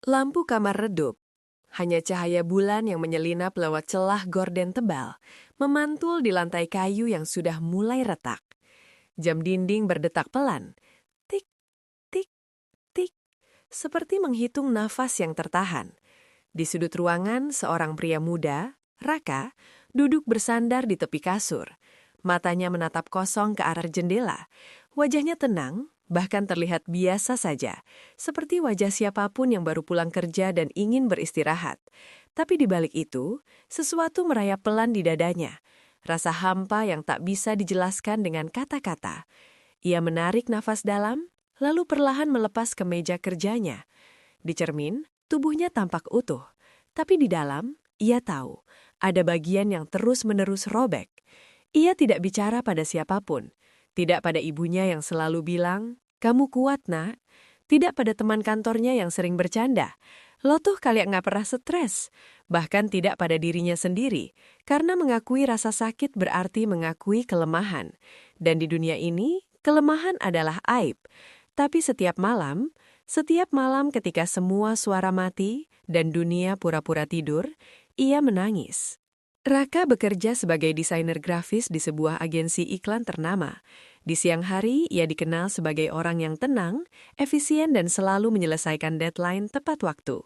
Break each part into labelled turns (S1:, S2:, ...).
S1: Lampu kamar redup. Hanya cahaya bulan yang menyelinap lewat celah gorden tebal, memantul di lantai kayu yang sudah mulai retak. Jam dinding berdetak pelan. Tik, tik, tik. Seperti menghitung nafas yang tertahan. Di sudut ruangan, seorang pria muda, Raka, duduk bersandar di tepi kasur. Matanya menatap kosong ke arah jendela. Wajahnya tenang, bahkan terlihat biasa saja, seperti wajah siapapun yang baru pulang kerja dan ingin beristirahat. Tapi di balik itu, sesuatu merayap pelan di dadanya. Rasa hampa yang tak bisa dijelaskan dengan kata-kata. Ia menarik nafas dalam, lalu perlahan melepas kemeja kerjanya. Di cermin, tubuhnya tampak utuh. Tapi di dalam, ia tahu, ada bagian yang terus-menerus robek. Ia tidak bicara pada siapapun. Tidak pada ibunya yang selalu bilang, "Kamu kuat, nak." Tidak pada teman kantornya yang sering bercanda, "Lo tuh kalian nggak pernah stres." Bahkan tidak pada dirinya sendiri, karena mengakui rasa sakit berarti mengakui kelemahan. Dan di dunia ini, kelemahan adalah aib. Tapi setiap malam ketika semua suara mati dan dunia pura-pura tidur, ia menangis. Raka bekerja sebagai desainer grafis di sebuah agensi iklan ternama. Di siang hari, ia dikenal sebagai orang yang tenang, efisien dan selalu menyelesaikan deadline tepat waktu.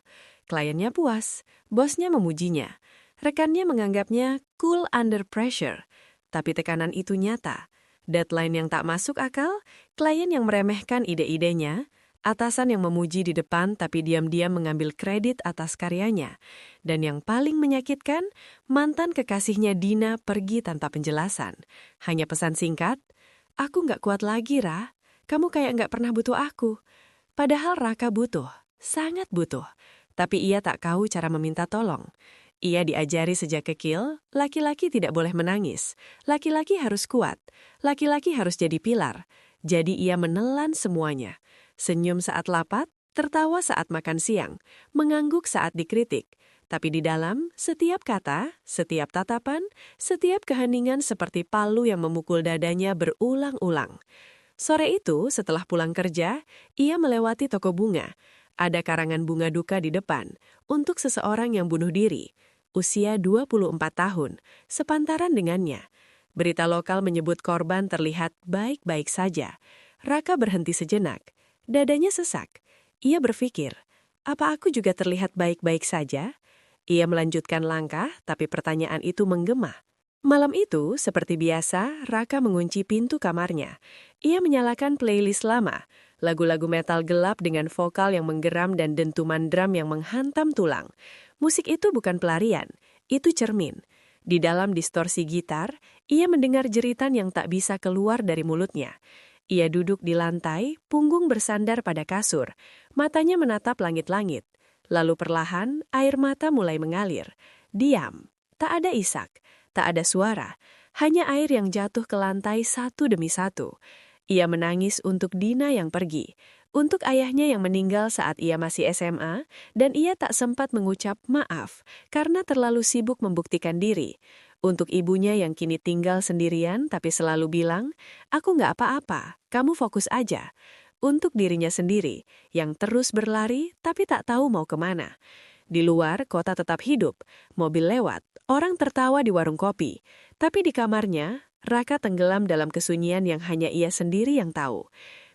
S1: Kliennya puas, bosnya memujinya. Rekannya menganggapnya cool under pressure. Tapi tekanan itu nyata. Deadline yang tak masuk akal, klien yang meremehkan ide-idenya, atasan yang memuji di depan tapi diam-diam mengambil kredit atas karyanya. Dan yang paling menyakitkan, mantan kekasihnya Dina pergi tanpa penjelasan. Hanya pesan singkat, "Aku nggak kuat lagi, Ra. Kamu kayak nggak pernah butuh aku." Padahal Raka butuh, sangat butuh. Tapi ia tak tahu cara meminta tolong. Ia diajari sejak kecil, laki-laki tidak boleh menangis. Laki-laki harus kuat. Laki-laki harus jadi pilar. Jadi ia menelan semuanya. Senyum saat lapat, tertawa saat makan siang, mengangguk saat dikritik. Tapi di dalam, setiap kata, setiap tatapan, setiap keheningan seperti palu yang memukul dadanya berulang-ulang. Sore itu, setelah pulang kerja, ia melewati toko bunga. Ada karangan bunga duka di depan, untuk seseorang yang bunuh diri. Usia 24 tahun, sepantaran dengannya. Berita lokal menyebut korban terlihat baik-baik saja. Raka berhenti sejenak. Dadanya sesak. Ia berpikir, apa aku juga terlihat baik-baik saja? Ia melanjutkan langkah, tapi pertanyaan itu menggema. Malam itu, seperti biasa, Raka mengunci pintu kamarnya. Ia menyalakan playlist lama, lagu-lagu metal gelap dengan vokal yang menggeram dan dentuman drum yang menghantam tulang. Musik itu bukan pelarian, itu cermin. Di dalam distorsi gitar, ia mendengar jeritan yang tak bisa keluar dari mulutnya. Ia duduk di lantai, punggung bersandar pada kasur. Matanya menatap langit-langit. Lalu perlahan, air mata mulai mengalir. Diam. Tak ada isak. Tak ada suara. Hanya air yang jatuh ke lantai satu demi satu. Ia menangis untuk Dina yang pergi. Untuk ayahnya yang meninggal saat ia masih SMA, dan ia tak sempat mengucap maaf karena terlalu sibuk membuktikan diri. Untuk ibunya yang kini tinggal sendirian tapi selalu bilang, "Aku nggak apa-apa, kamu fokus aja." Untuk dirinya sendiri, yang terus berlari tapi tak tahu mau kemana. Di luar, kota tetap hidup, mobil lewat, orang tertawa di warung kopi. Tapi di kamarnya, Raka tenggelam dalam kesunyian yang hanya ia sendiri yang tahu.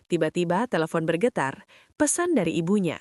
S1: Tiba-tiba telepon bergetar, pesan dari ibunya.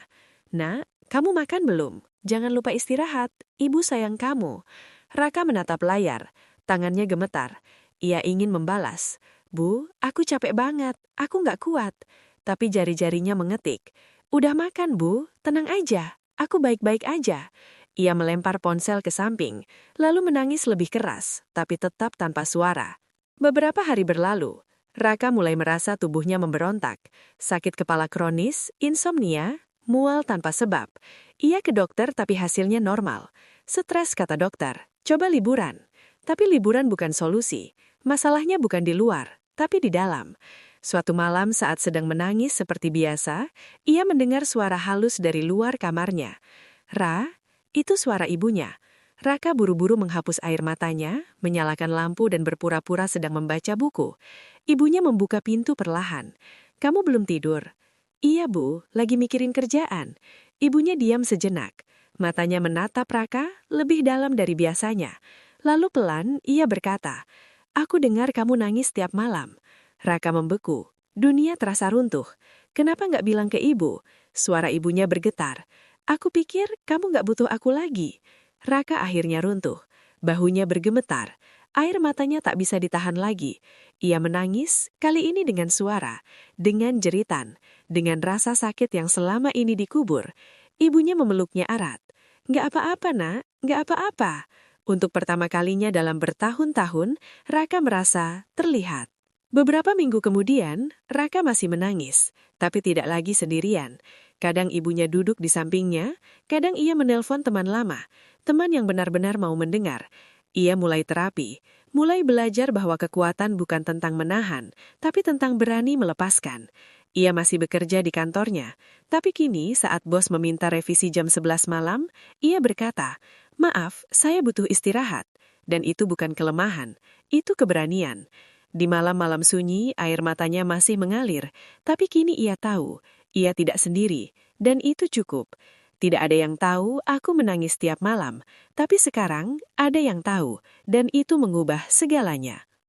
S1: "Nak, kamu makan belum? Jangan lupa istirahat, ibu sayang kamu." Raka menatap layar, tangannya gemetar. Ia ingin membalas, "Bu, aku capek banget, aku nggak kuat." Tapi jari-jarinya mengetik, "Udah makan, Bu, tenang aja, aku baik-baik aja." Ia melempar ponsel ke samping, lalu menangis lebih keras, tapi tetap tanpa suara. Beberapa hari berlalu, Raka mulai merasa tubuhnya memberontak. Sakit kepala kronis, insomnia, mual tanpa sebab. Ia ke dokter tapi hasilnya normal. Stres, kata dokter. Coba liburan. Tapi liburan bukan solusi. Masalahnya bukan di luar, tapi di dalam. Suatu malam saat sedang menangis seperti biasa, ia mendengar suara halus dari luar kamarnya. "Ra?" Itu suara ibunya. Raka buru-buru menghapus air matanya, menyalakan lampu dan berpura-pura sedang membaca buku. Ibunya membuka pintu perlahan. "Kamu belum tidur?" Iya Bu, lagi mikirin kerjaan. Ibunya diam sejenak. Matanya menatap Raka lebih dalam dari biasanya. Lalu pelan ia berkata, aku dengar kamu nangis setiap malam. Raka membeku. Dunia terasa runtuh. Kenapa nggak bilang ke ibu? Suara ibunya bergetar. Aku pikir kamu nggak butuh aku lagi. Raka akhirnya runtuh. Bahunya bergemetar. Air matanya tak bisa ditahan lagi. Ia menangis, kali ini dengan suara, dengan jeritan, dengan rasa sakit yang selama ini dikubur. Ibunya memeluknya erat. Nggak apa-apa, Nak. Nggak apa-apa. Untuk pertama kalinya dalam bertahun-tahun, Raka merasa terlihat. Beberapa minggu kemudian, Raka masih menangis, tapi tidak lagi sendirian. Kadang ibunya duduk di sampingnya, kadang ia menelpon teman lama, teman yang benar-benar mau mendengar. Ia mulai terapi, mulai belajar bahwa kekuatan bukan tentang menahan, tapi tentang berani melepaskan. Ia masih bekerja di kantornya, tapi kini saat bos meminta revisi jam 11 malam, ia berkata, maaf, saya butuh istirahat. Dan itu bukan kelemahan, itu keberanian. Di malam-malam sunyi, air matanya masih mengalir, tapi kini ia tahu, ia tidak sendiri, dan itu cukup. Tidak ada yang tahu aku menangis tiap malam, tapi sekarang ada yang tahu, dan itu mengubah segalanya.